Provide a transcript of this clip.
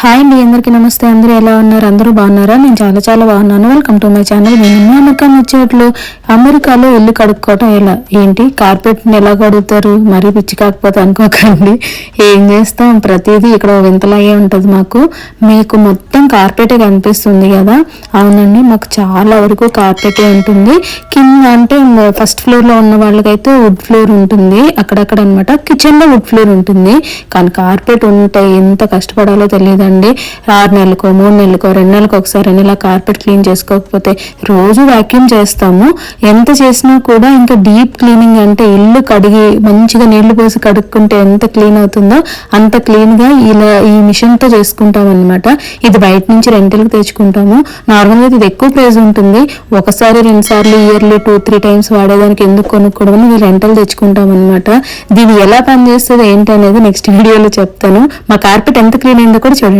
Hi అండి, అందరికీ నమస్తే. అందరూ ఎలా ఉన్నారు? అందరూ బాగున్నారా? నేను చాలా చాలా బాగున్నాను. Welcome to my channel. నేను నమ్మకం వచ్చేట్లు అమెరికాలో ఇల్లు కడుక్కోవటం ఎలా ఏంటి కార్పెట్ని ఎలా కడుగుతారు? మరీ పిచ్చి కాకపోతే అనుకోకండి. ఏం చేస్తాం, ప్రతిదీ ఇక్కడ వింతలాగే ఉంటుంది. మీకు మొత్తం కార్పెటే కనిపిస్తుంది కదా. అవునండి, మాకు చాలా వరకు కార్పెటే ఉంటుంది. కింద అంటే ఫస్ట్ ఫ్లోర్లో ఉన్న వాళ్ళకైతే వుడ్ ఫ్లోర్ ఉంటుంది అక్కడక్కడ అనమాట. కిచెన్లో వుడ్ ఫ్లోర్ ఉంటుంది. కానీ కార్పెట్ ఉంటే ఎంత కష్టపడాలో తెలియదు అండి. 6 నెలలకో 3 నెలలకో 2 నెలలకు ఒకసారి ఇలా కార్పెట్ క్లీన్ చేసుకోకపోతే రోజు వ్యాక్యూమ్ చేస్తాము. ఎంత చేసినా కూడా ఇంకా డీప్ క్లీనింగ్ అంటే ఇల్లు కడిగి మంచిగా నీళ్లు పోసి కడుక్కుంటే ఎంత క్లీన్ అవుతుందో అంత క్లీన్ గా ఈ మిషన్ తో చేసుకుంటాం అనమాట. ఇది బయట నుంచి రెంటల్కి తెచ్చుకుంటాము. నార్మల్గా ఇది ఎక్కువ ప్రైస్ ఉంటుంది. ఒకసారి 2 సార్లు ఇయర్లీ 2-3 టైమ్స్ వాడేదానికి ఎందుకు కొనుక్కోవడం, ఇది రెంటల్ తెచ్చుకుంటాం అనమాట. దీన్ని ఎలా పనిచేస్తుంది ఏంటి అనేది నెక్స్ట్ వీడియోలో చెప్తాను. మా కార్పెట్ ఎంత క్లీన్ అయిందో కూడా చూడండి.